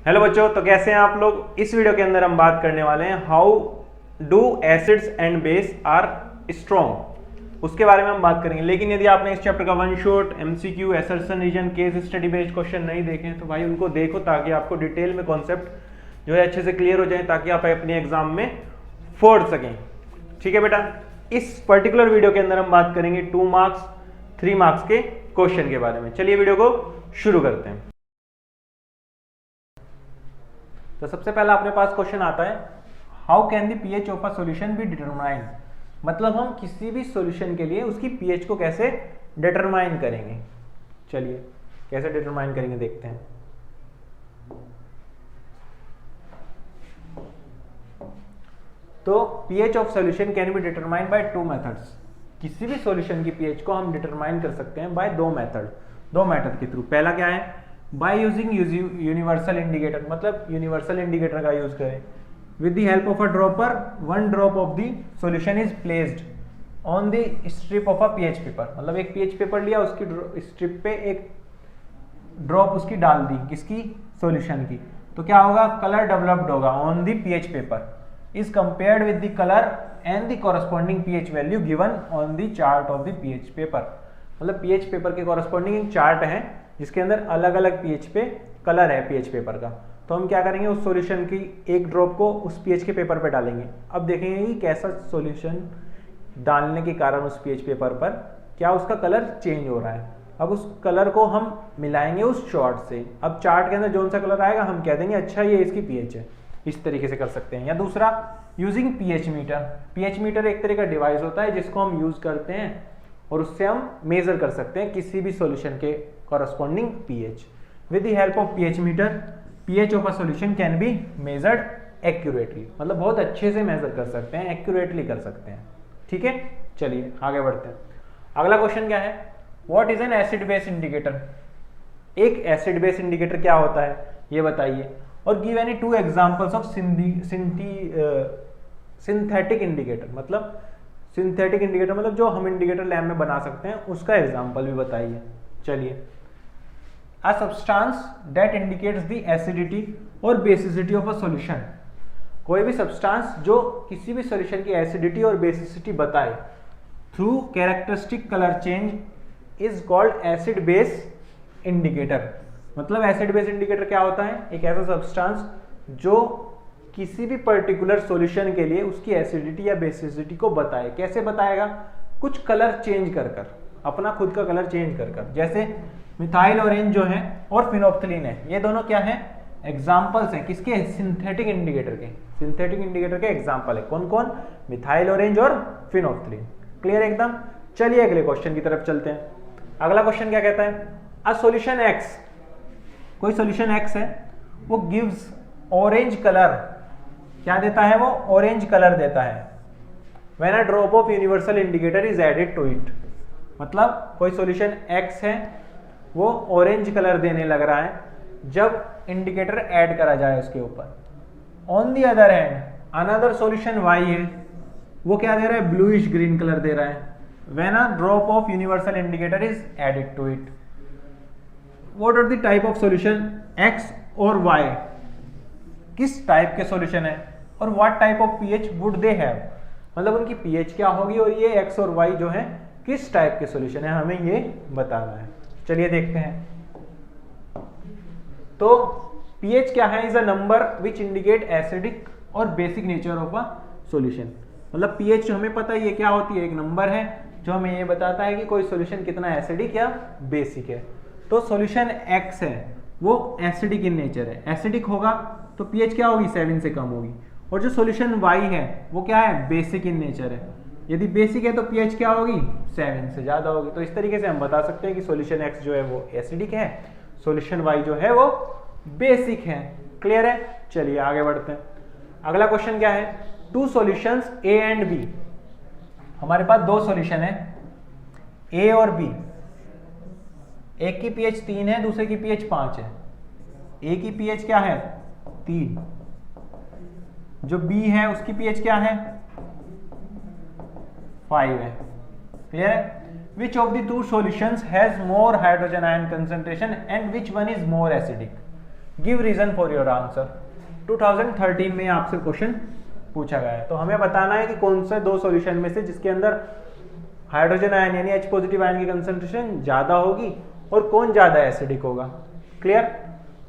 Hello बच्चों, तो कैसे हैं आप लोग। इस वीडियो के अंदर हम बात करने वाले हैं how do acids and base are strong, उसके बारे में हम बात करेंगे। लेकिन यदि आपने इस चैप्टर का one shot MCQ assertion reason case study based question नहीं देखे तो भाई उनको देखो, ताकि आपको डिटेल में कॉन्सेप्ट जो है अच्छे से क्लियर हो जाए, ताकि आप अपने एग्जाम में फोड़ सकें। ठीक है बेटा, इस पर्टिकुलर वीडियो के अंदर हम बात करेंगे 2 मार्क्स 3 मार्क्स के क्वेश्चन के बारे में। चलिए वीडियो को शुरू करते हैं। तो सबसे पहला अपने पास क्वेश्चन आता है, how can the pH of a solution be determined. मतलब हम किसी भी सॉल्यूशन के लिए उसकी पीएच को कैसे डिटरमाइन करेंगे। चलिए कैसे डिटरमाइन करेंगे देखते हैं। तो pH of solution can be determined by 2 methods. किसी भी सॉल्यूशन की पीएच को हम डिटरमाइन कर सकते हैं बाय 2 मेथड के थ्रू। पहला क्या है, बाय यूजिंग यूनिवर्सल इंडिकेटर, मतलब यूनिवर्सल इंडिकेटर का यूज करें। With the help of a dropper, 1 drop of the solution is placed on the strip of a pH paper. मतलब एक पीएच पेपर लिया, उसकी स्ट्रिप पे एक ड्रॉप उसकी डाल दी, किसकी, सॉल्यूशन की। तो क्या होगा, कलर डेवलप्ड होगा on the pH paper is compared with the colour and the corresponding pH value given on the chart of the pH paper. मतलब पीएच पेपर के कॉरस्पॉन्डिंग एक चार्ट है जिसके अंदर अलग अलग पीएच पे कलर है पीएच पेपर का। तो हम क्या करेंगे, उस सॉल्यूशन की एक ड्रॉप को उस पीएच के पेपर पे डालेंगे। अब देखेंगे कि कैसा सॉल्यूशन डालने के कारण उस पीएच पेपर पर क्या उसका कलर चेंज हो रहा है। अब उस कलर को हम मिलाएंगे उस चार्ट से। अब चार्ट के अंदर जो सा कलर आएगा हम कह देंगे अच्छा ये इसकी पीएच है। इस तरीके से कर सकते हैं। या दूसरा, using pH meter. PH meter एक तरह का डिवाइस होता है जिसको हम यूज करते हैं और उससे हम मेजर कर सकते हैं किसी भी सॉल्यूशन के corresponding pH. With the help of pH meter, pH of a solution can be measured accurately. मतलब बहुत अच्छे से मेजर कर सकते हैं, एक्यूरेटली कर सकते हैं। ठीक है, चलिए आगे बढ़ते हैं। अगला क्वेश्चन क्या है, what is an acid base indicator. एक एसिड बेस इंडिकेटर क्या होता है ये बताइए, और give any 2 examples of synthetic indicator. मतलब सिंथेटिक इंडिकेटर मतलब जो हम इंडिकेटर लैब में बना सकते हैं, उसका एग्जांपल भी बताइए। चलिए, a substance that indicates the acidity और बेसिसिटी ऑफ अ सॉल्यूशन। कोई भी सब्सटेंस जो किसी भी सॉल्यूशन की एसिडिटी और बेसिसिटी बताए through characteristic colour change is called acid base indicator. मतलब एसिड बेस इंडिकेटर क्या होता है, एक ऐसा सब्सटेंस जो किसी भी पर्टिकुलर सॉल्यूशन के लिए उसकी एसिडिटी या बेसिसिटी को बताए। कैसे बताएगा, कुछ कलर चेंज कर कर, अपना खुद का कलर चेंज कर कर। जैसे मिथाइल ऑरेंज जो है और फिनोप्थलीन है, ये दोनों क्या है, एग्जाम्पल्स हैं किसके, सिंथेटिक इंडिकेटर के। सिंथेटिक इंडिकेटर के एग्जाम्पल है कौन कौन, मिथाइल ऑरेंज और फिनोप्थलीन। क्लियर एकदम। चलिए अगले क्वेश्चन की तरफ चलते हैं। अगला क्वेश्चन क्या कहता है, अ सॉल्यूशन एक्स, कोई सॉल्यूशन एक्स है, वो गिव्स ऑरेंज कलर। क्या देता है वो, ऑरेंज कलर देता है। When a drop of universal indicator is added to it. मतलब कोई सॉल्यूशन एक्स है, वो ऑरेंज कलर देने लग रहा है जब इंडिकेटर ऐड करा जाए उसके ऊपर। On the other hand another solution Y है, वो क्या दे रहा है, ब्लूइश ग्रीन कलर दे रहा है। When a drop of universal indicator is added to it. What are the type of solution X और वाई, किस टाइप के सॉल्यूशन है, और what type of pH would they have. मतलब उनकी पीएच क्या होगी और ये एक्स और वाई जो है किस टाइप के सॉल्यूशन है, हमें ये बताना है। चलिए देखते हैं। तो पीएच क्या है, is a number which indicate acidic और basic nature of a solution. मतलब पीएच हमें पता है ये क्या होती है, एक नंबर है जो हमें ये बताता है कि कोई सॉल्यूशन कितना एसिडिक या बेसिक है। तो सॉल्यूशन एक्स है वो एसिडिक इन नेचर है, एसिडिक होगा तो पीएच क्या होगी, 7 से कम होगी। और जो सॉल्यूशन वाई है वो क्या है, बेसिक इन नेचर है। यदि बेसिक है तो पीएच क्या होगी, 7 से ज्यादा होगी। तो इस तरीके से हम बता सकते हैं कि सॉल्यूशन एक्स जो है वो एसिडिक है, सॉल्यूशन वाई जो है वो बेसिक है। क्लियर है, चलिए आगे बढ़ते हैं। अगला क्वेश्चन क्या है, 2 सॉल्यूशंस ए एंड बी। हमारे पास 2 सॉल्यूशन है ए और बी। एक की पीएच 3 है, दूसरे की पीएच 5 है। ए की पीएच क्या है, 3। जो बी है उसकी पीएच क्या है, 5 है। क्लियर है। Which of the 2 solutions has more hydrogen ion concentration and which one is more acidic. Give reason for your answer. 2013 में आपसे क्वेश्चन पूछा गया है। तो हमें बताना है कि कौन से दो सॉल्यूशन में से जिसके अंदर हाइड्रोजन आयन यानी H पॉजिटिव आयन की कंसंट्रेशन ज्यादा होगी और कौन ज्यादा एसिडिक होगा। क्लियर।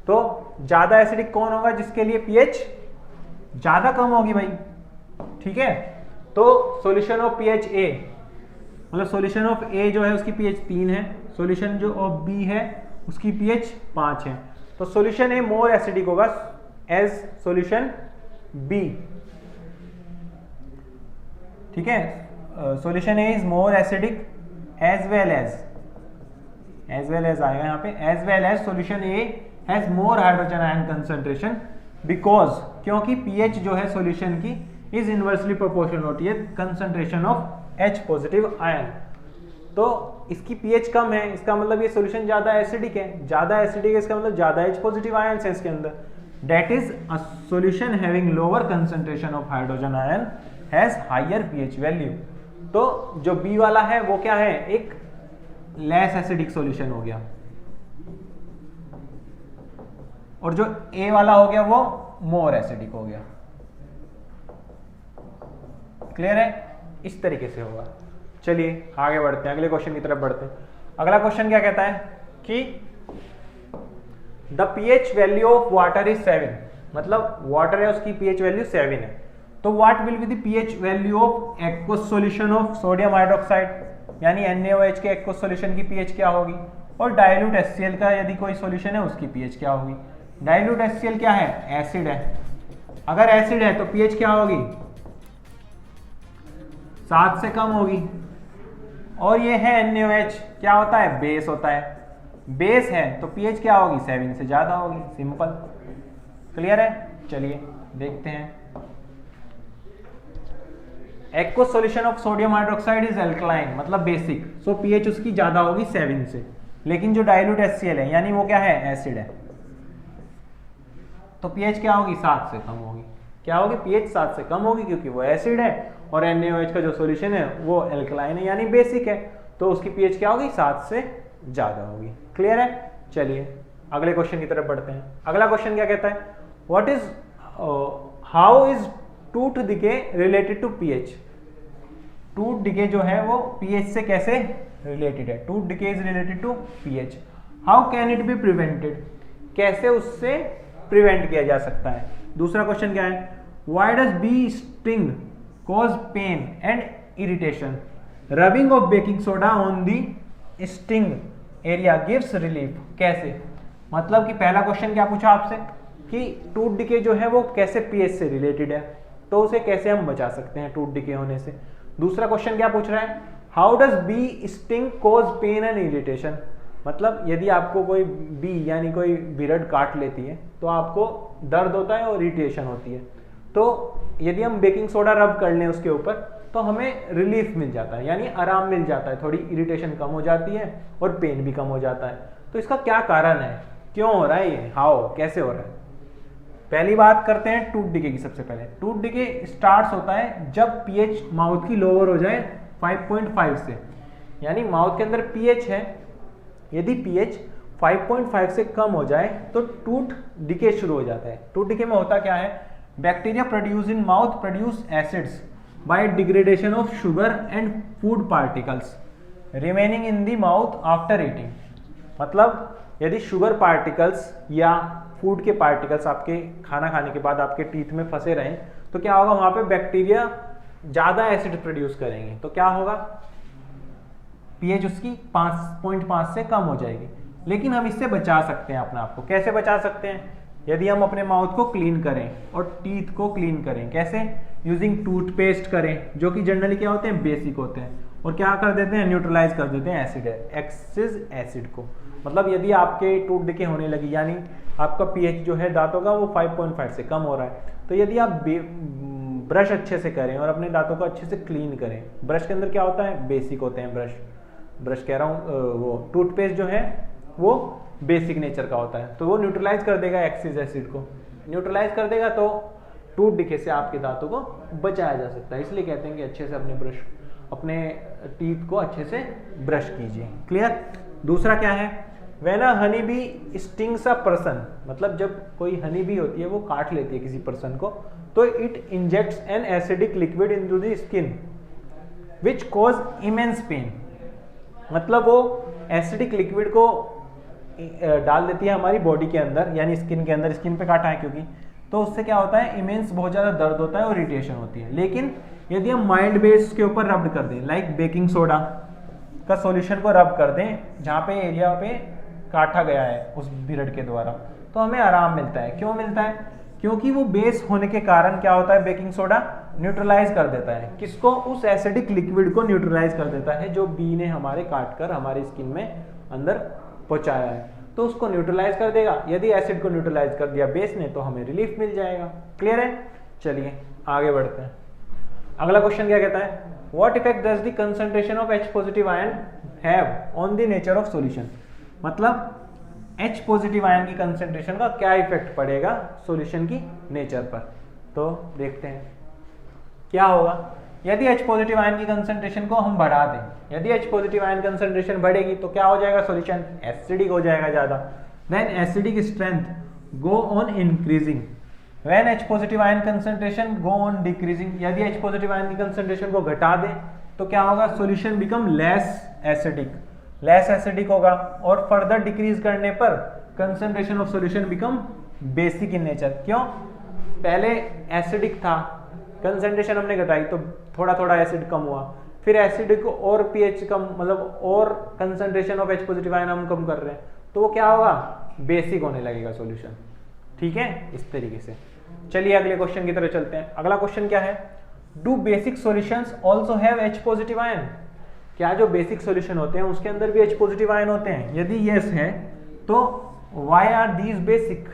तो ज्यादा एसिडिक कौन होगा, जिसके लिए pH ज्यादा कम होगी भाई। ठीक है। तो सॉल्यूशन ऑफ pH A, मतलब सॉल्यूशन ऑफ A जो है उसकी pH 3 है, सॉल्यूशन जो ऑफ B है उसकी pH 5 है। तो सॉल्यूशन A मोर एसिडिक होगा एज सॉल्यूशन B। ठीक है। Solution A is more acidic as well as आएगा यहाँ पे, as well as solution A has more hydrogen ion concentration because, क्योंकि pH जो है सॉल्यूशन की इज इनवर्सली प्रोपोर्शनल होती है concentration of H positive ion. तो इसकी pH कम है, इसका मतलब ये सॉल्यूशन ज्यादा एसिडिक है। ज्यादा एसिडिक है इसका मतलब ज्यादा H पॉजिटिव आयन है इसके अंदर। That is a solution having lower concentration of hydrogen ion has higher pH value. तो जो B वाला है वो क्या है, एक लेस एसिडिक सॉल्यूशन हो गया, और जो A वाला हो गया वो मोर एसिडिक हो गया। क्लियर है। इस तरीके से होगा। चलिए आगे बढ़ते हैं, अगले क्वेश्चन की तरफ बढ़ते हैं। अगला क्वेश्चन क्या कहता है कि the pH value of water is 7, मतलब वाटर है उसकी pH वैल्यू 7 है। तो what will be the pH value of aqueous solution of sodium hydroxide, यानी NaOH के एक्वस सॉल्यूशन की pH क्या होगी, और डाइल्यूट HCl का यदि कोई सॉल्यूशन है उसकी pH क्या होगी। डाइल्यूट HCl क्या है, एसिड है। अगर एसिड है तो pH क्या होगी, 7 से कम होगी। और ये है NaOH, क्या होता है, बेस होता है। बेस है तो pH क्या होगी, 7 से ज्यादा होगी। सिंपल। क्लियर है। चलिए देखते हैं। Aqueous solution of sodium hydroxide is alkaline, मतलब बेसिक, सो pH उसकी ज्यादा होगी 7 से। लेकिन जो डाइल्यूट HCl है यानी वो क्या है, एसिड है, तो pH क्या होगी, 7 से कम होगी। क्या होगी, pH 7 से कम होगी क्योंकि वो एसिड है, और NaOH का जो सॉल्यूशन है वो अल्कलाइन है यानी बेसिक है, तो उसकी pH क्या होगी, 7 से ज्यादा होगी। क्लियर है। चलिए अगले क्वेश्चन की तरफ बढ़ते हैं। अगला क्वेश्चन क्या कहता है, what is how is tooth decay related to pH। Tooth decay जो है वो pH से कैसे रिलेटेड है। Tooth decay is related to pH। How can it be prevented, कैसे उससे प्रिवेंट किया जा सकता है। दूसरा क्वेश्चन क्या है, why does bee sting cause pain and irritation, rubbing of baking soda on the sting area gives relief. कैसे, मतलब कि पहला क्वेश्चन क्या पूछा आपसे कि टूथ डिके जो है वो कैसे pH से रिलेटेड है, तो उसे कैसे हम बचा सकते हैं टूथ डिके होने से। दूसरा क्वेश्चन क्या पूछ रहा है, how does bee sting cause pain and irritation, मतलब यदि आपको कोई बी यानी कोई विरड काट लेती है तो आपको दर्द होता है और इरिटेशन होती है। तो यदि हम बेकिंग सोडा रब कर लें उसके ऊपर तो हमें रिलीफ मिल जाता है, यानी आराम मिल जाता है, थोड़ी इरिटेशन कम हो जाती है और पेन भी कम हो जाता है। तो इसका क्या कारण है, क्यों हो रहा है ये, हाउ, कैसे हो रहा है। पहली बात करते हैं टूथ डिके की। सबसे पहले टूथ डिके स्टार्ट्स होता है जब pH माउथ की लोअर हो जाए 5.5 से, यानी माउथ के अंदर pH है, यदि pH 5.5 से कम हो जाए तो टूथ डिके शुरू हो जाता है। टूथ डिके में होता क्या है, bacteria produce in mouth produce acids bye degradation of sugar and food particles remaining in the mouth after eating. मतलब यदि शुगर पार्टिकल्स या फूड के पार्टिकल्स आपके खाना खाने के बाद आपके टीथ में फंसे रहें तो क्या होगा, वहां पे बैक्टीरिया ज्यादा एसिड प्रोड्यूस करेंगे, तो क्या होगा, pH उसकी 5.5 से कम हो जाएगी। लेकिन हम इससे बचा सकते हैं अपने आप को। कैसे बचा सकते हैं, यदि हम अपने माउथ को क्लीन करें और टीथ को क्लीन करें। कैसे, यूजिंग टूथपेस्ट करें, जो कि जनरली क्या होते हैं, बेसिक होते हैं, और क्या कर देते हैं, न्यूट्रलाइज कर देते हैं एसिड, एक्सिस एसिड को। मतलब यदि आपके टूथ डिके होने लगी, यानी आपका pH जो है दांतों का वो 5.5 से कम हो रहा है, तो यदि आप ब्रश अच्छे से करें और अपने दांतों को अच्छे से क्लीन करें, ब्रश के अंदर क्या होता है, बेसिक होते हैं ब्रश कह रहा हूँ, वो टूथपेस्ट जो है वो बेसिक नेचर का होता है, तो वो न्यूट्रलाइज कर देगा एक्सिस एसिड को। न्यूट्रलाइज कर देगा तो टूथ डिके से आपके दांतों को बचाया जा सकता है। इसलिए कहते हैं कि अच्छे से अपने टीथ को अच्छे से ब्रश कीजिए। क्लियर। दूसरा क्या है, when a honey bee stings a person, मतलब जब कोई हनी बी होती है वो काट लेती है किसी पर्सन को, तो it injects an acidic liquid into the skin which cause immense pain, मतलब वो एसिडिक लिक्विड को डाल देती है हमारी बॉडी के अंदर, यानी स्किन के अंदर, स्किन पे काटा है क्योंकि, तो उससे क्या होता है, इमेंस बहुत ज़्यादा दर्द होता है और इरिटेशन होती है। लेकिन यदि हम माइल्ड बेस के ऊपर रब कर दें, लाइक बेकिंग सोडा का सॉल्यूशन को रब कर दें जहाँ पे एरिया पे काटा गया है उस ब्लड के द्वारा, तो हमें आराम मिलता है। क्यों मिलता है? क्योंकि वो बेस होने के कारण क्या होता है, बेकिंग सोडा न्यूट्रलाइज कर देता है किसको, उस एसिडिक लिक्विड को न्यूट्रलाइज कर देता है जो बी ने हमारे काट कर हमारी स्किन में अंदर पहुंचाया है, तो उसको न्यूट्रलाइज कर देगा। यदि एसिड को न्यूट्रलाइज कर दिया बेस ने, तो हमें रिलीफ मिल जाएगा। क्लियर है? चलिए आगे बढ़ते हैं। अगला क्वेश्चन क्या कहता है, what effect does the concentration of H positive ion have on the nature of solution, मतलब H पॉजिटिव आयन की कंसंट्रेशन का क्या इफेक्ट पड़ेगा सॉल्यूशन की नेचर पर। तो देखते हैं क्या होगा। यदि H पॉजिटिव आयन की कंसंट्रेशन को हम बढ़ा दें, यदि H पॉजिटिव आयन कंसंट्रेशन बढ़ेगी तो क्या हो जाएगा, सॉल्यूशन एसिडिक हो जाएगा ज़्यादा। Then acidic strength go on increasing, when H positive ion concentration go on decreasing, यदि H पॉजिटिव आयन की कंसंट्रेशन को घटा दें तो क्या होगा, सॉल्यूशन बिकम लेस एसिडिक होगा, और फर्दर डिक्रीज करने पर concentration of solution become basic in nature. क्यों? पहले एसिडिक था, कंसंट्रेशन हमने घटाई तो थोड़ा थोड़ा एसिड कम हुआ, फिर एसिडिक और पीएच कम, मतलब और concentration of H positive ion हम कम कर रहे हैं, तो वो क्या होगा, बेसिक होने लगेगा सॉल्यूशन। ठीक है, इस तरीके से। चलिए अगले क्वेश्चन की तरफ चलते हैं। अगला क्वेश्चन क्या है, do basic solutions also have H positive ion, क्या जो बेसिक सॉल्यूशन होते हैं उसके अंदर भी H पॉजिटिव आयन होते हैं? यदि यस है तो व्हाई आर दीज बेसिक,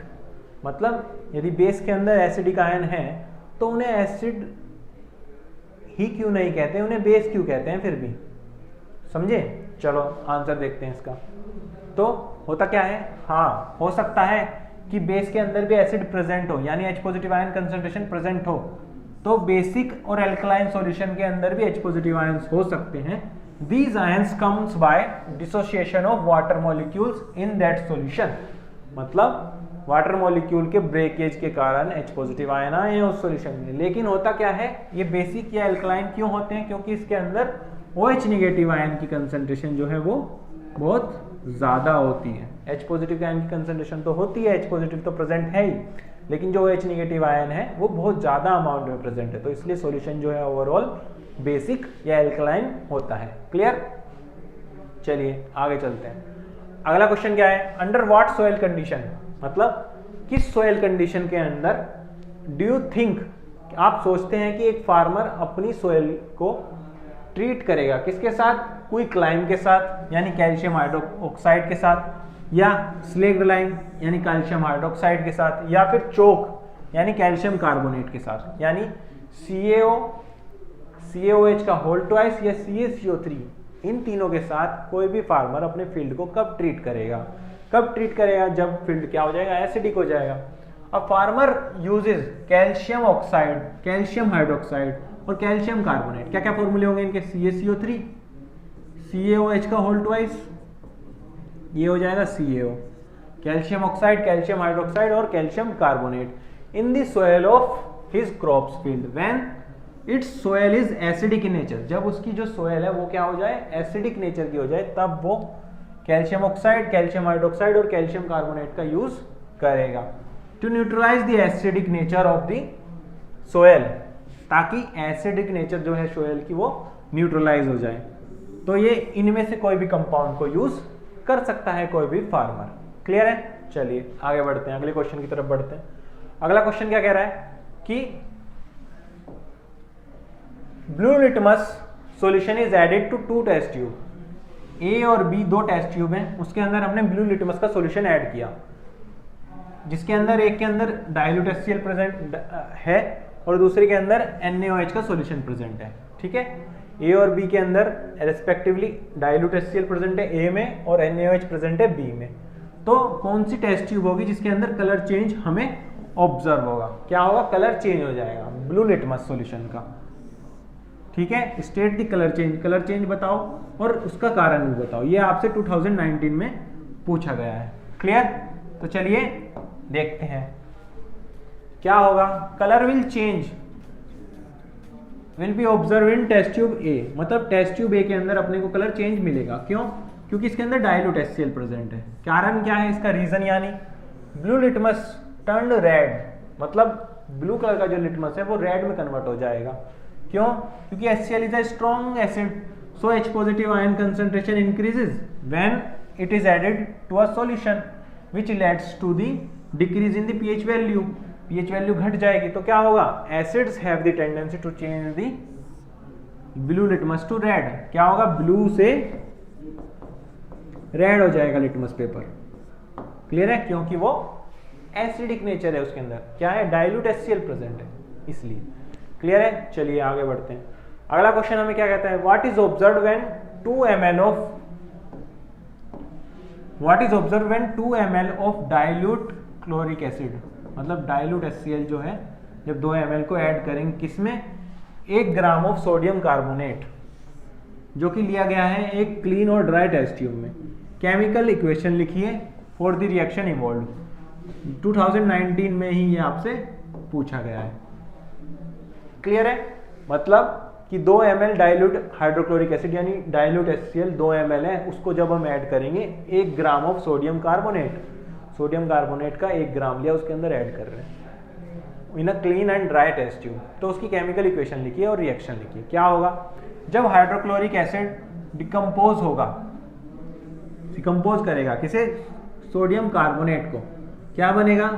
मतलब यदि बेस के अंदर एसिडिक आयन है तो उन्हें एसिड ही क्यों नहीं कहते, उन्हें बेस क्यों कहते हैं फिर भी, समझे? चलो आंसर देखते हैं इसका। तो होता क्या है, हाँ हो सकता है कि बेस के अंदर भी एसिड प्रेजेंट हो, यानी H positive ion concentration present हो, तो बेसिक और एल्कलाइन सॉल्यूशन के अंदर भी H पॉजिटिव आयंस हो सकते हैं। These ions comes by dissociation of water molecules in that solution, मतलब वाटर मॉलिक्यूल के ब्रेकेज के कारण H पॉजिटिव आयन आए हैं उस सॉल्यूशन में। लेकिन होता क्या है, ये बेसिक या एल्कलाइन क्यों होते हैं? क्योंकि इसके अंदर OH नेगेटिव आयन की कंसंट्रेशन जो है वो बहुत ज़्यादा होती है। H पॉजिटिव आयन की कंसंट्रेशन तो होती है, H पॉजिटिव तो प्रेजेंट है ही, लेकिन जो OH नेगेटिव आयन है वो बहुत ज़्यादा अमाउंट में प्रेजेंट है, तो इसलिए सॉल्यूशन जो है ओवरऑल बेसिक या एल्कलाइन होता है। क्लियर? चलिए आगे चलते हैं। अगला क्वेश्चन क्या है, अंडर व्हाट सोइल कंडीशन, मतलब किस सोइल कंडीशन के अंदर डू यू थिंक, आप सोचते हैं कि एक फार्मर अपनी सोइल को ट्रीट करेगा, किसके साथ, क्विकलाइम के साथ यानी कैल्शियम हाइड्रोक्साइड के साथ, या स्लेग्लाइम यानी कैल्शियम हाइड्रोक्साइड के साथ, या फिर चोक यानी कैल्शियम कार्बोनेट के साथ, यानी CaOH का होल ट्वाइस या CaCO3, इन तीनों के साथ कोई भी फार्मर अपने फील्ड को कब ट्रीट करेगा? कब ट्रीट करेगा? जब फील्ड क्या हो जाएगा, एसिडिक हो जाएगा। अब farmer uses calcium oxide, calcium hydroxide और कैल्शियम कार्बोनेट। क्या क्या फॉर्मूले होंगे इनके? CaCO3, CaOH का होल ट्वाइस, ये हो जाएगा CaO, calcium oxide, calcium hydroxide और calcium carbonate in the soil of his crops field when its soil is acidic in nature, जब उसकी जो सोइल है वो क्या हो जाए, एसिडिक नेचर की हो जाए, तब वो कैल्शियम ऑक्साइड, कैल्शियम हाइड्रोक्साइड और कैल्शियम कार्बोनेट का यूज करेगा to neutralise the acidic nature of the soil, ताकि एसिडिक नेचर जो है सोइल की वो न्यूट्रलाइज हो जाए। तो ये इनमें से कोई भी कंपाउंड को यूज कर सकता है कोई भी फार्मर। क्लियर है? चलिए आगे बढ़ते हैं, अगले क्वेश्चन की तरफ बढ़ते हैं। अगला क्वेश्चन क्या कह रहा है कि blue litmus solution is added to 2 test tube, A और बी 2 टेस्ट ट्यूब हैं, उसके अंदर हमने ब्लू लिटमस का सॉल्यूशन ऐड किया, जिसके अंदर एक के अंदर डाइल्यूट HCl प्रेजेंट है और दूसरे के अंदर NaOH का सॉल्यूशन प्रेजेंट है। ठीक है, ए और बी के अंदर रेस्पेक्टिवली डाइल्यूट HCl प्रेजेंट है ए में और NaOH प्रेजेंट है बी में। तो कौन सी टेस्ट ट्यूब होगी जिसके अंदर कलर चेंज हमें ऑब्जर्व होगा? क्या होगा, कलर चेंज हो जाएगा ब्लू लिटमस सॉल्यूशन का। ठीक है, state the colour change, colour change बताओ और उसका कारण भी बताओ। ये आपसे 2019 में पूछा गया है। क्लियर? तो चलिए देखते हैं क्या होगा। Colour will change will be observe in test tube A, मतलब टेस्ट ट्यूब ए के अंदर अपने को कलर चेंज मिलेगा। क्यों? क्योंकि इसके अंदर डाइल्यूट HCl प्रेजेंट है। कारण क्या है इसका? रीजन यानी ब्लू लिटमस टर्न्ड रेड, मतलब ब्लू कलर का जो लिटमस है वो रेड में कन्वर्ट हो जाएगा। क्यों? क्योंकि HCl is a strong acid, so H positive ion concentration increases when it is added to a solution which leads to the decrease in the pH value. pH value घट जाएगी तो क्या होगा? Acids have the tendency to change the blue litmus to red. क्या होगा? Blue से red हो जाएगा लिटमस पेपर। क्लियर है? क्योंकि वो एसिडिक नेचर है, उसके अंदर क्या है? डाइल्यूट HCl प्रेजेंट है, इसलिए। क्लियर है? चलिए आगे बढ़ते हैं। अगला क्वेश्चन हमें क्या कहता है? What is observed when 2 ml of dilute chloric acid, मतलब डाइल्यूट HCl जो है जब 2 ml को ऐड करेंगे किसमें? 1 ग्राम ऑफ सोडियम कार्बोनेट, जो कि लिया गया है एक क्लीन और ड्राई टेस्ट ट्यूब में। केमिकल इक्वेशन लिखिए फॉर द रिएक्शन इवॉल्व। 2019 में ही ये आपसे पूछा गया है। क्लियर है? मतलब कि 2 ml डाइल्यूट हाइड्रोक्लोरिक एसिड यानी डाइल्यूट HCl 2 ml है, उसको जब हम ऐड करेंगे 1 ग्राम ऑफ सोडियम कार्बोनेट का 1 ग्राम लिया, उसके अंदर ऐड कर रहे हैं in a clean and dry test tube. तो उसकी केमिकल इक्वेशन लिखिए और रिएक्शन लिखिए। क्या होगा? जब हाइड्रोक्लोरिक एसिड डिकम्पोज करेगा किसे? सोडियम कार्बोनेट को, क्या बनेगा?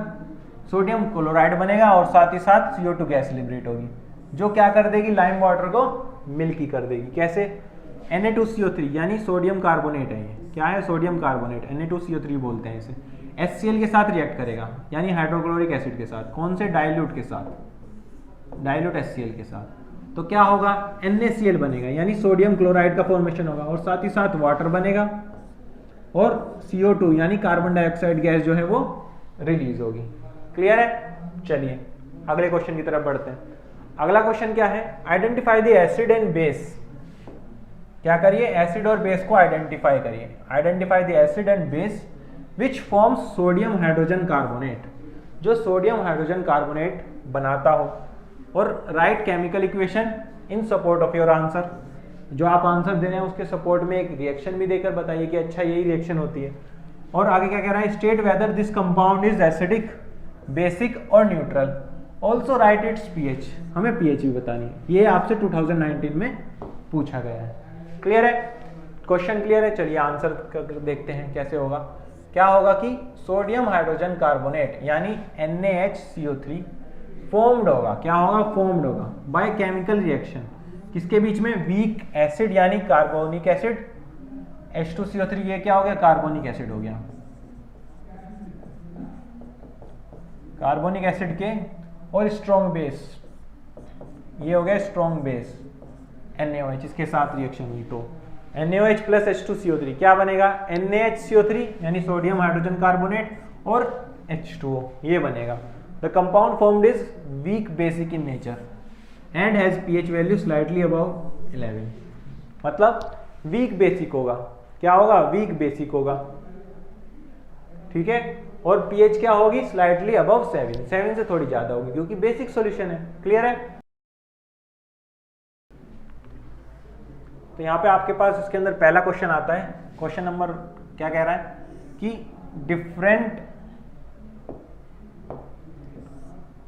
सोडियम क्लोराइड बनेगा और साथ ही साथ CO2 गैस लिबरेट होगी, जो क्या कर देगी? लाइम वाटर को मिल्की कर देगी। कैसे? Na2CO3 यानी सोडियम कार्बोनेट है ये। क्या है? सोडियम कार्बोनेट, Na2CO3 बोलते हैं इसे। HCl के साथ रिएक्ट करेगा यानी हाइड्रोक्लोरिक एसिड के साथ। कौन से? डाइल्यूट के साथ, डाइल्यूट HCl के साथ। तो क्या होगा? NaCl बनेगा यानी सोडियम क्लोराइड का फॉर्मेशन होगा और साथ ही साथ वाटर बनेगा और CO2 यानी कार्बन डाइऑक्साइड गैस जो है वो रिलीज होगी। क्लियर है? चलिए अगले क्वेश्चन की तरफ बढ़ते हैं। अगला क्वेश्चन क्या है? Identify the acid and base. क्या करिए? एसिड और बेस को आइडेंटिफाई करिए। Identify the acid and base which forms sodium hydrogen carbonate, जो सोडियम हाइड्रोजन कार्बोनेट बनाता हो। और right chemical equation in support of your answer. जो आप आंसर दे रहे हैं उसके सपोर्ट में एक रिएक्शन भी देकर बताइए कि अच्छा यही रिएक्शन होती है। और आगे क्या कह रहा है? State whether this compound is acidic, basic और neutral. Also write its pH। हमें pH भी बतानी है। ये आपसे 2019 में पूछा गया है। क्लियर है? क्वेश्चन क्लियर है? चलिए आंसर देखते हैं कैसे होगा। क्या होगा कि सोडियम हाइड्रोजन कार्बोनेट यानी NaHCO3 फॉर्म्ड होगा। क्या होगा? फॉर्म्ड होगा बाय केमिकल रिएक्शन। किसके बीच में? वीक एसिड यानी कार्बोनिक एसिड, H2CO3 ये क्या हो गया? कार्बोनिक एसिड हो गया। कार्बोनिक एसिड के और स्ट्रॉन्ग बेस, ये हो गया स्ट्रॉन्ग बेस NaOH, इसके साथ रिएक्शन हुई तो NaOH प्लस H2CO3 क्या बनेगा? NaHCO3 यानी सोडियम हाइड्रोजन कार्बोनेट और H2O ये बनेगा। The compound formed is weak basic in nature and has pH value slightly above 11। मतलब वीक बेसिक होगा। क्या होगा? वीक बेसिक होगा। ठीक है? और pH क्या होगी? स्लाइटली अबव 7 से थोड़ी ज्यादा होगी क्योंकि बेसिक सॉल्यूशन है। क्लियर है? तो यहाँ पे आपके पास इसके अंदर पहला क्वेश्चन आता है। क्वेश्चन नंबर क्या कह रहा है कि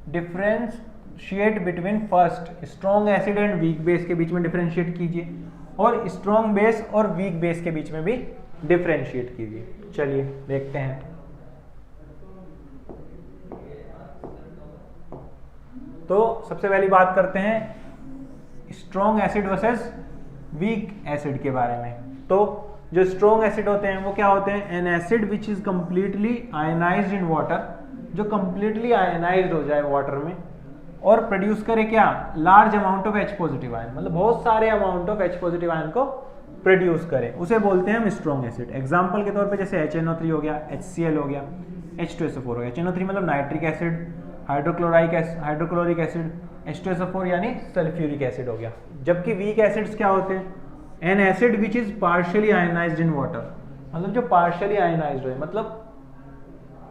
differentiate between first strong acid and weak base के बीच में डिफरेंशिएट कीजिए और स्ट्रॉन्ग बेस और वीक बेस के बीच में भी डिफरेंशिएट कीजिए। चलिए देखते हैं। तो सबसे पहली बात करते हैं strong acid versus weak acid के बारे में। तो जो स्ट्रॉन्ग एसिड होते हैं वो क्या होते हैं? N acid which is completely ionised in water, जो कंप्लीटली आयनाइज्ड हो जाए वाटर में और प्रोड्यूस करे क्या? Large amount of H positive ion, मतलब बहुत सारे amount of H positive ion को प्रोड्यूस करे, उसे बोलते हैं हम स्ट्रॉन्ग एसिड। एग्जाम्पल के तौर पे जैसे HNO3 हो गया, HCl हो गया, H2SO4 हो गया। HNO3 मतलब nitric acid, hydrochloric acid, H2SO4 यानी सल्फ्यूरिक एसिड हो गया। जबकि वीक एसिड्स क्या होते हैं? N acid which is partially ionised in water, मतलब जो पार्शियली आयनाइज्ड हो, मतलब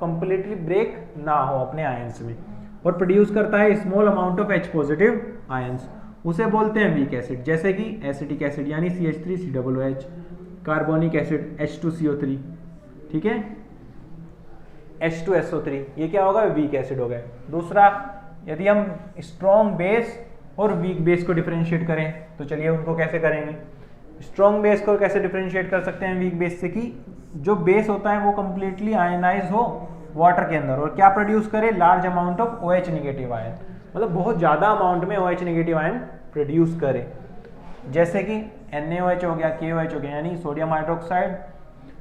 कंप्लीटली ब्रेक ना हो अपने आयंस में, और प्रोड्यूस करता है small amount of H positive ions, उसे बोलते हैं वीक एसिड। जैसे कि एसिटिक एसिड यानी CH3COOH, कार्बोनिक एसिड H2CO3, ठीक है, H2SO3, ये क्या होगा, वीक एसिड हो गए। दूसरा, यदि हम स्ट्रॉन्ग बेस और वीक बेस को डिफरेंशिएट करें तो चलिए उनको कैसे करेंगे। स्ट्रॉन्ग बेस को कैसे डिफरेंशिएट कर सकते हैं वीक बेस से, कि जो बेस होता है वो कंप्लीटली आयनाइज हो वाटर के अंदर और क्या प्रोड्यूस करे, large amount of OH negative ion, मतलब बहुत ज़्यादा अमाउंट में OH नेगेटिव आयन प्रोड्यूस करे। जैसे कि NaOH हो गया, KOH हो गया, यानी सोडियम हाइड्रोक्साइड,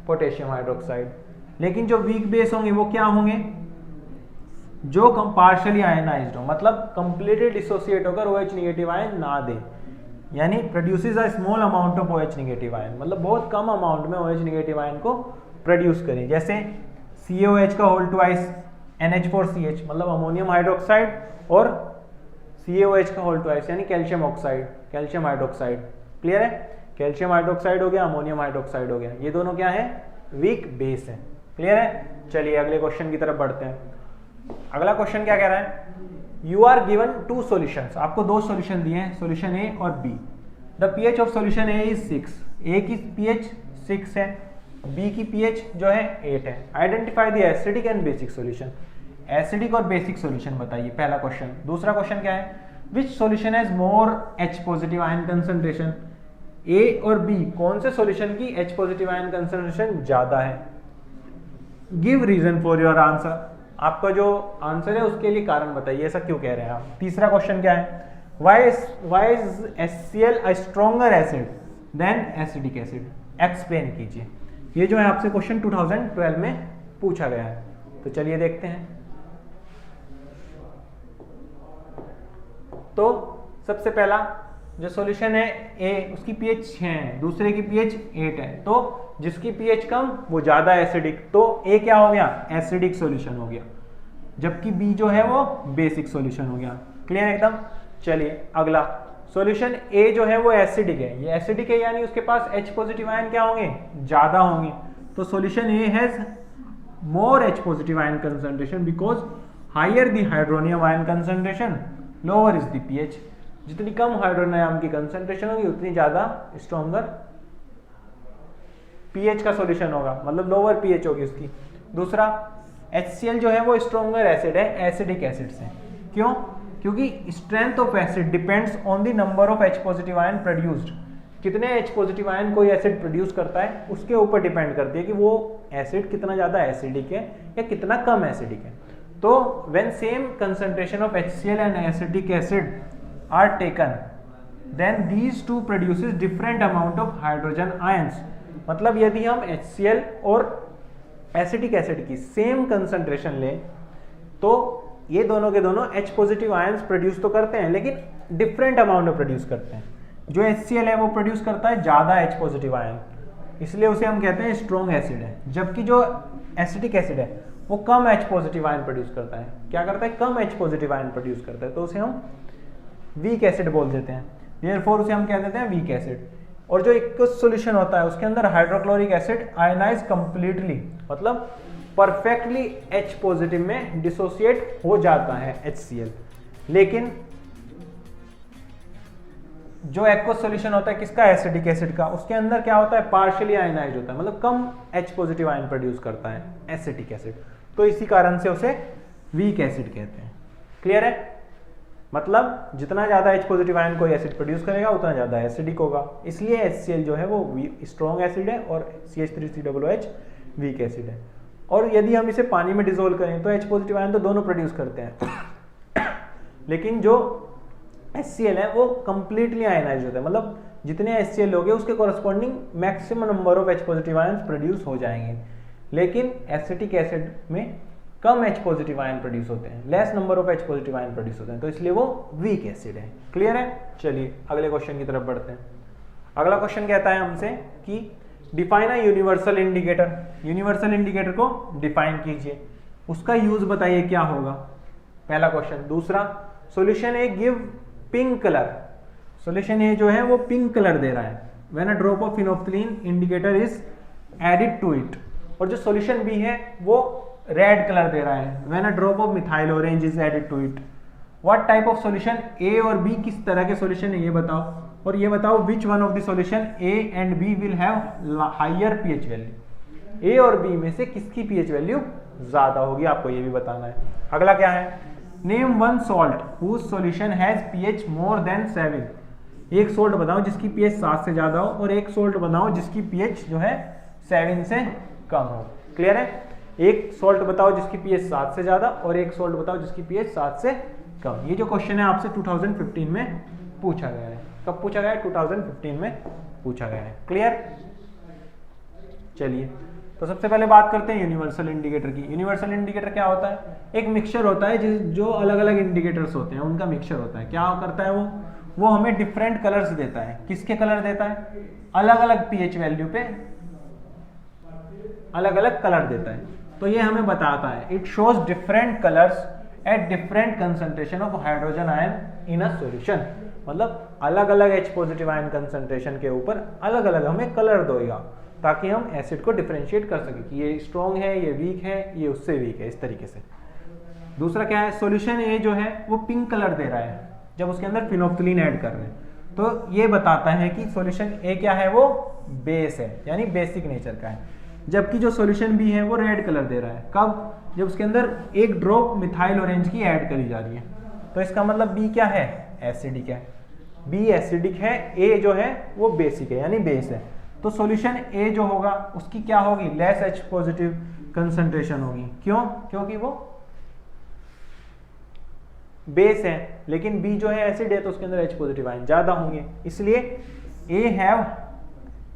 पोटेशियम हाइड्रोक्साइड। लेकिन जो वीक बेस होंगे वो क्या होंगे, जो पार्शियली आयनाइज्ड हो, मतलब कंप्लीटली डिसोसिएट होकर OH नेगेटिव आयन ना दे, यानी produces a small amount of OH negative ion, मतलब बहुत कम अमाउंट में OH नेगेटिव आयन को प्रोड्यूस करें। जैसे CaOH का होल ट्वाइस NH4CH, मतलब अमोनियम हाइड्रोक्साइड, और CaOH का होल ट्वाइस यानी calcium oxide, calcium hydroxide. Clear है, कैल्शियम हाइड्रोक्साइड हो गया, अमोनियम हाइड्रोक्साइड हो गया, ये दोनों क्या है, वीक बेस है। क्लियर है, चलिए अगले क्वेश्चन की तरफ बढ़ते हैं। अगला क्वेश्चन क्या कह रहा है, यू आर गिवन 2 सॉल्यूशंस, आपको 2 सॉल्यूशन दिए हैं, सॉल्यूशन ए और B. The pH of solution A is 6, A की पीएच 6 है, बी की पीएच जो है 8 है। Identify the acidic and basic solution, acidic और बेसिक सॉल्यूशन बताइए, पहला क्वेश्चन। दूसरा क्वेश्चन क्या है, which solution has more H positive ion concentration, A और बी कौन से सॉल्यूशन की H पॉजिटिव आयन कंसंट्रेशन ज्यादा है। Give reason for your answer, आपका जो आंसर है उसके लिए कारण बताइए, ऐसा क्यों कह रहे हैं आप। तीसरा क्वेश्चन क्या है, why is HCl a stronger acid than acidic acid, explain कीजिए। ये जो है आपसे क्वेश्चन 2012 में पूछा गया है, तो चलिए देखते हैं। तो सबसे पहला जो सॉल्यूशन है ए, उसकी पीएच 6 है, दूसरे की पीएच 8 है, तो जिसकी पीएच कम वो ज्यादा एसिडिक, तो ए क्या हो गया, एसिडिक सॉल्यूशन हो गया, जबकि बी जो है वो बेसिक सॉल्यूशन हो गया। क्लियर एकदम। चलिए अगला, सॉल्यूशन ए जो है वो एसिडिक है, ये एसिडिक है यानी उसके पास H पॉजिटिव आयन क्या होंगे, ज्यादा होंगे, तो solution A has more H positive ion concentration because higher the hydronium ion concentration lower is the pH, जितनी कम हाइड्रोनियम की कंसंट्रेशन होगी उतनी ज्यादा स्ट्रॉन्गर पीएच का सॉल्यूशन होगा, मतलब लोअर पीएच होगी उसकी। दूसरा, HCl जो है वो स्ट्रॉन्गर एसिड है एसिडिक एसिड से, क्यों, क्योंकि strength of acid depends on the number of H positive ion produced, कितने H पॉजिटिव आयन कोई एसिड प्रोड्यूस करता है उसके ऊपर डिपेंड करती है कि वो एसिड कितना ज्यादा एसिडिक है या कितना कम एसिडिक है। तो when same concentration of HCl and acidic acid are taken then these two produces different amount of hydrogen ions, मतलब यदि हम HCl और एसिटिक एसिड की सेम कंसंट्रेशन लें तो ये दोनों के दोनों H पॉजिटिव आयंस प्रोड्यूस तो करते हैं लेकिन डिफरेंट अमाउंट में प्रोड्यूस करते हैं। जो HCl है वो प्रोड्यूस करता है ज़्यादा H पॉजिटिव आयन, इसलिए उसे हम कहते हैं स्ट्रॉन्ग एसिड है, जबकि जो एसिटिक एसिड है वो कम H पॉजिटिव आयन प्रोड्यूस करता है। क्या करता है, कम H पॉजिटिव आयन प्रोड्यूस करता है, तो उसे हम वीक एसिड बोल देते हैं, देयरफॉर उसे हम कह देते हैं वीक एसिड। और जो एक सॉल्यूशन होता है उसके अंदर हाइड्रोक्लोरिक एसिड आयनाइज कंप्लीटली, मतलब परफेक्टली H पॉजिटिव में डिसोसिएट हो जाता है HCl, लेकिन जो एक्वस सॉल्यूशन होता है किसका, एसिडिक एसिड का, उसके अंदर क्या होता है, पार्शियली आयनाइज होता है, मतलब कम H पॉजिटिव आयन प्रोड्यूस करता है एसिटिक एसिड, तो इसी कारण से उसे वीक एसिड कहते हैं। क्लियर है, मतलब जितना ज्यादा H पॉजिटिव आयन कोई एसिड प्रोड्यूस करेगा उतना ज्यादा एसिडिक होगा, इसलिए HCl जो है वो स्ट्रॉन्ग एसिड है और CH3COOH वीक एसिड है। और यदि हम इसे पानी में डिसोल्व करें तो H पॉजिटिव आयन तो दोनों प्रोड्यूस करते हैं लेकिन जो HCl है वो कंप्लीटली आयनाइज होता है, मतलब जितने HCl होंगे उसके corresponding maximum number of H positive ions produce हो जाएंगे, लेकिन एसिटिक एसिड में कम H पॉजिटिव आयन प्रोड्यूस होते हैं, less number of H positive ion produce होते हैं, तो इसलिए वो वीक एसिड है। क्लियर है, चलिए अगले क्वेश्चन की तरफ बढ़ते हैं। अगला क्वेश्चन कहता है हमसे कि define a universal indicator, universal indicator को डिफाइन कीजिए, उसका यूज बताइए क्या होगा, पहला क्वेश्चन। दूसरा, solution A give pink colour, solution A जो है वो पिंक कलर दे रहा है, when a drop of phenolphthalein indicator is added to it, और जो सॉल्यूशन बी है वो रेड कलर दे रहा है, when a drop of methyl orange is added to it. What type of solution, A और बी किस तरह के सॉल्यूशन है ये बताओ, और ये बताओ which one of the solution A and B will have higher pH value, A और बी में से किसकी पीएच वैल्यू ज्यादा होगी, आपको ये भी बताना है। अगला क्या है, name one salt whose solution has pH more than 7, एक सोल्ट बताओ जिसकी पीएच 7 से ज्यादा हो, और एक सोल्ट बताओ जिसकी पीएच जो है 7 से कम हो। क्लियर है, एक सोल्ट बताओ जिसकी पीएच 7 से ज्यादा और एक सोल्ट बताओ जिसकी पीएच 7 से कम। ये जो क्वेश्चन है आपसे 2015 में पूछा गया है। कब पूछा गया है, 2015 में पूछा गया है। क्लियर, चलिए तो सबसे पहले बात करते हैं यूनिवर्सल इंडिकेटर की। यूनिवर्सल इंडिकेटर क्या होता है, एक मिक्सचर होता है जो अलग अलग इंडिकेटर्स होते हैं उनका मिक्सचर होता है। क्या करता है वो हमें डिफरेंट कलर्स देता है। किसके कलर देता है, अलग अलग पीएच वैल्यू पे अलग अलग कलर देता है। तो ये हमें बताता है it shows different colours at different concentration of hydrogen ion in a solution, मतलब अलग अलग H पॉजिटिव आयन कंसंट्रेशन के ऊपर अलग अलग हमें कलर देगा, ताकि हम एसिड को डिफरेंशिएट कर सके कि ये स्ट्रॉन्ग है, ये वीक है, ये उससे वीक है, इस तरीके से। दूसरा क्या है, सॉल्यूशन ए जो है वो पिंक कलर दे रहा है जब उसके अंदर फिनोफ्थलीन ऐड कर रहे हैं, तो ये बताता है कि सॉल्यूशन ए क्या है, वो बेस है, यानी बेसिक नेचर का है। जबकि जो सॉल्यूशन बी है वो रेड कलर दे रहा है, कब, जब उसके अंदर एक ड्रॉप मिथाइल ऑरेंज की ऐड करी जा रही है। तो इसका मतलब बी क्या है, एसिडिक है, बी एसिडिक है, ए जो है वो बेसिक है यानी बेस है। तो सॉल्यूशन ए जो होगा उसकी क्या होगी, लेस H पॉजिटिव कंसंट्रेशन होगी। क्यों, क्योंकि वो बेस है, लेकिन बी जो है एसिड है तो उसके अंदर H पॉजिटिव आयन ज्यादा होंगे, इसलिए A have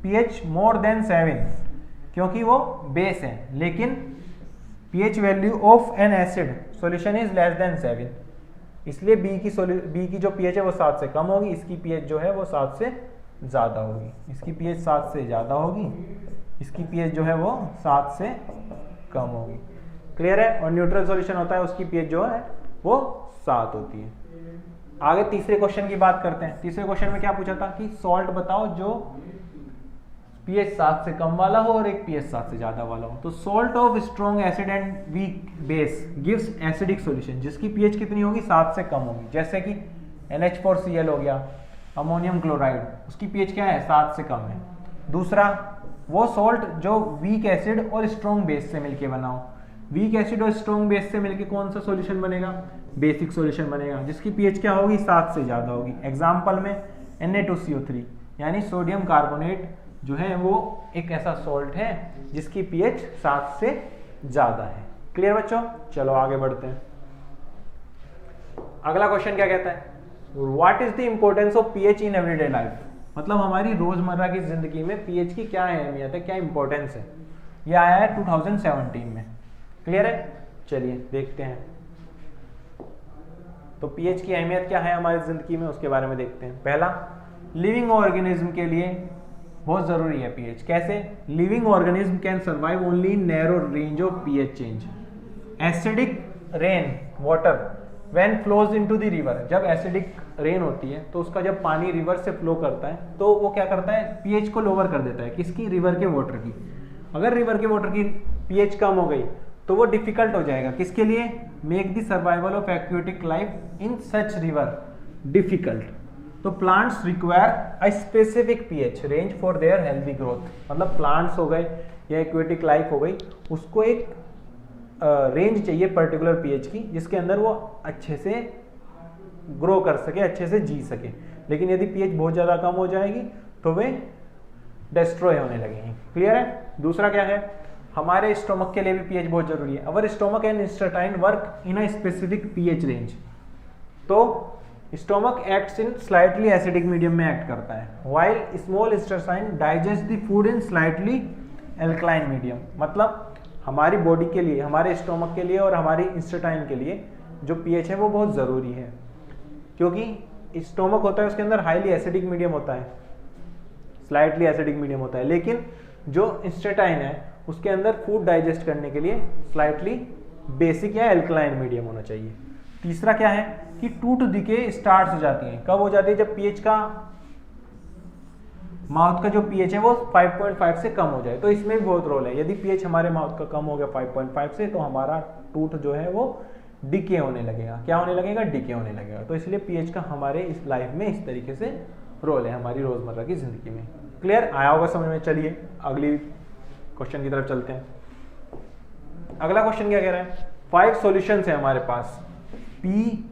pH more than 7 क्योंकि वो बेस है, लेकिन pH value of N acid solution is less than 7, इसलिए बी की जो pH है वो 7 से कम होगी, इसकी pH जो है वो 7 से ज्यादा होगी, इसकी pH 7 से ज्यादा होगी, इसकी pH जो है वो 7 से कम होगी। क्लियर है, और न्यूट्रल सॉल्यूशन होता है उसकी pH जो है वो 7 होती है। आगे तीसरे क्वेश्चन की बात करते हैं। तीसरे क्वेश्चन में क्या पूछा था कि सॉल्ट बताओ जो pH 7 से कम वाला हो और एक pH 7 से ज्यादा वाला हो। तो salt of strong acid and weak base gives acidic solution, जिसकी pH कितनी होगी, 7 से कम होगी। जैसे कि NH4Cl हो गया, अमोनियम क्लोराइड, उसकी pH क्या है, 7 से कम है। दूसरा, वो सॉल्ट जो वीक एसिड और स्ट्रॉन्ग बेस से मिलके बनाओ, वीक एसिड और स्ट्रॉन्ग बेस से मिलके कौन सा सॉल्यूशन बनेगा, बेसिक सॉल्यूशन बनेगा, जिसकी pH क्या होगी, 7 से ज्यादा होगी। एग्जाम्पल में Na2CO3 यानी सोडियम कार्बोनेट जो है वो एक ऐसा सॉल्ट है जिसकी pH 7 से ज्यादा है। क्लियर बच्चों, चलो आगे बढ़ते हैं। अगला क्वेश्चन क्या कहता है, what is the importance of pH in everyday life, मतलब हमारी रोजमर्रा की जिंदगी में pH की क्या अहमियत है, क्या इंपॉर्टेंस है। ये आया है 2017 में। क्लियर है, चलिए देखते हैं। तो pH की अहमियत क्या है हमारी जिंदगी में, उसके बारे में देखते हैं। पहला, लिविंग ऑर्गेनिज्म के लिए बहुत जरूरी है pH। कैसे, living organism can survive only in narrow range of pH change. Acidic rain water when flows into the river, जब एसिडिक रेन होती है तो उसका जब पानी रिवर से फ्लो करता है तो वो क्या करता है, pH को लोअर कर देता है। किसकी, रिवर के वाटर की। अगर रिवर के वाटर की pH कम हो गई तो वो डिफिकल्ट हो जाएगा, किसके लिए, make the survival of aquatic life in such river difficult. तो plants require a specific pH range for their healthy growth, मतलब प्लांट्स हो गए या एक्वेटिक लाइफ हो गई, उसको एक रेंज चाहिए पर्टिकुलर pH की, जिसके अंदर वो अच्छे से ग्रो कर सके, अच्छे से जी सके। लेकिन यदि pH बहुत ज़्यादा कम हो जाएगी तो वे डिस्ट्रॉय होने लगेंगी। क्लियर है। दूसरा क्या है, हमारे स्टोमक के लिए भी pH बहुत जरूरी है। Our stomach and intestine work in a specific pH range, तो stomach acts in slightly acidic medium में एक्ट करता है, while small intestine digest the food in slightly alkaline medium. मतलब हमारी बॉडी के लिए, हमारे स्टोमक के लिए और हमारी इंटेस्टाइन के लिए जो pH है वो बहुत ज़रूरी है, क्योंकि स्टोमक होता है उसके अंदर हाईली एसिडिक मीडियम होता है, स्लाइटली एसिडिक मीडियम होता है, लेकिन जो इंटेस्टाइन है उसके अंदर फूड डाइजेस्ट करने के लिए स्लाइटली बेसिक या एल्कलाइन मीडियम होना चाहिए। तीसरा क्या है कि टूट डिके स्टार्ट हो जाती है, कब हो जाती है, जब pH का माउथ का जो पीएच है वो 5.5 से कम हो जाए। तो इसमें भी बहुत रोल है। यदि पीएच हमारे माउथ का कम हो गया 5.5 से, तो हमारा टूथ जो है वो डिके होने लगेगा। क्या होने लगेगा? डिके होने लगेगा। तो इसलिए पीएच का हमारे इस लाइफ में इस तरीके से रोल है हमारी रोजमर्रा की जिंदगी में। क्लियर आया होगा समझ में? चलिए अगली क्वेश्चन की तरफ चलते हैं। अगला क्वेश्चन क्या कह रहा है? 5 सॉल्यूशंस है हमारे पास, PQRST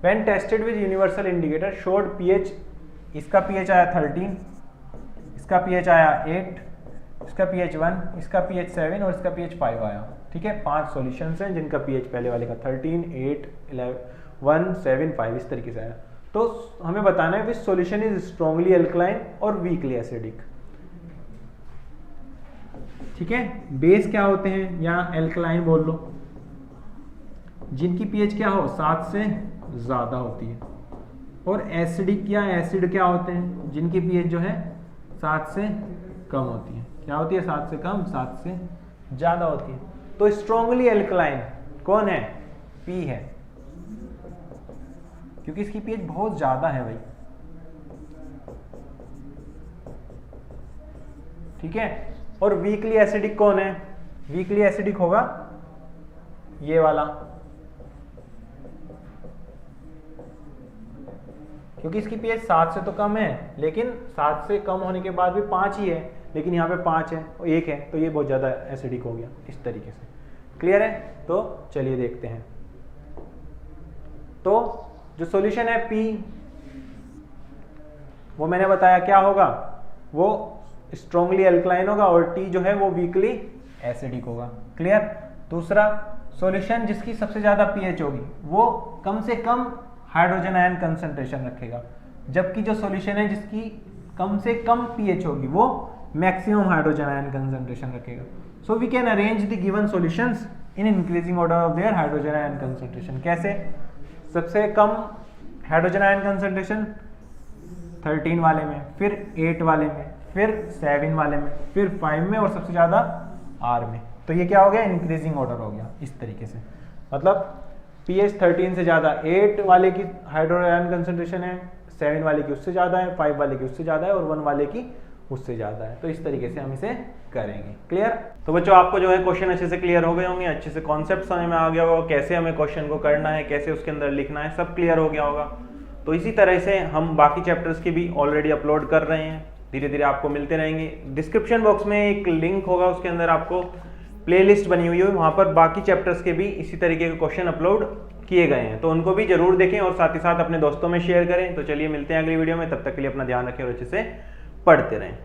when tested with universal indicator showed pH. इसका पीएच आया 13, इसका पीएच आया 8, इसका पीएच 1, इसका पीएच 7 और इसका पीएच 5 आया। ठीक है, 5 सॉल्यूशंस हैं जिनका पीएच पहले वाले का 13, 8, 11, 1, 7, 5 इस तरीके से आया। तो हमें बताना है which solution is strongly alkaline और वीकली एसिडिक। ठीक है, बेस क्या होते हैं या एल्कलाइन बोल लो, जिनकी पीएच क्या हो 7 से ज्यादा होती है, और एसिडिक या एसिड क्या होते हैं, जिनकी पीएच जो है 7 से कम होती है। क्या होती है? 7 से कम, 7 से ज्यादा होती है। तो स्ट्रांगली एल्कलाइन कौन है? पी है, क्योंकि इसकी पीएच बहुत ज्यादा है भाई। ठीक है, और वीकली एसिडिक कौन है? वीकली एसिडिक होगा ये वाला, क्योंकि इसकी पीएच 7 से तो कम है, लेकिन 7 से कम होने के बाद भी 5 ही है, लेकिन यहाँ पे 5 है और 1 है, तो ये बहुत ज़्यादा एसिडिक हो गया इस तरीके से। क्लियर है? तो चलिए देखते हैं। तो जो सॉल्यूशन है पी, वो मैंने बताया क्या होगा, वो स्ट्रांगली एल्कलाइन होगा, और टी जो है वो वीकली एसिडिक होगा। क्लियर? दूसरा सॉल्यूशन जिसकी सबसे ज्यादा पीएच होगी वो कम से कम हाइड्रोजन आयन कंसंट्रेशन रखेगा, जबकि जो सॉल्यूशन है जिसकी कम से कम पीएच होगी वो मैक्सिमम हाइड्रोजन आयन कंसंट्रेशन रखेगा। So we can arrange the given solutions in increasing order of their hydrogen ion concentration. कैसे? सबसे कम हाइड्रोजन आयन कंसंट्रेशन 13 वाले में, फिर 8 वाले में, फिर 7 वाले में, फिर 5 में, और सबसे ज्यादा R में। तो ये क्या हो गया? इंक्रीजिंग ऑर्डर हो गया इस तरीके से। मतलब पीएच 13 से ज्यादा 8 वाले की हाइड्रोजन आयन कंसंट्रेशन है, 7 वाले की उससे ज्यादा है, 5 वाले की उससे ज्यादा है, और 1 वाले की उससे ज्यादा है। तो इस तरीके से हम इसे करेंगे। क्लियर? तो बच्चों आपको जो है क्वेश्चन अच्छे से क्लियर हो गए होंगे, अच्छे से कॉन्सेप्ट समझ में आ गया होगा, कैसे हमें क्वेश्चन को करना है, कैसे उसके अंदर लिखना है, सब क्लियर हो गया होगा। तो इसी तरह से हम बाकी चैप्टर्स की भी ऑलरेडी अपलोड कर रहे हैं, धीरे धीरे आपको मिलते रहेंगे। डिस्क्रिप्शन बॉक्स में एक लिंक होगा, उसके अंदर आपको प्लेलिस्ट बनी हुई है, वहाँ पर बाकी चैप्टर्स के भी इसी तरीके के क्वेश्चन अपलोड किए गए हैं, तो उनको भी जरूर देखें और साथ ही साथ अपने दोस्तों में शेयर करें। तो चलिए मिलते हैं अगली वीडियो में, तब तक के लिए अपना ध्यान रखें और अच्छे से पढ़ते रहें।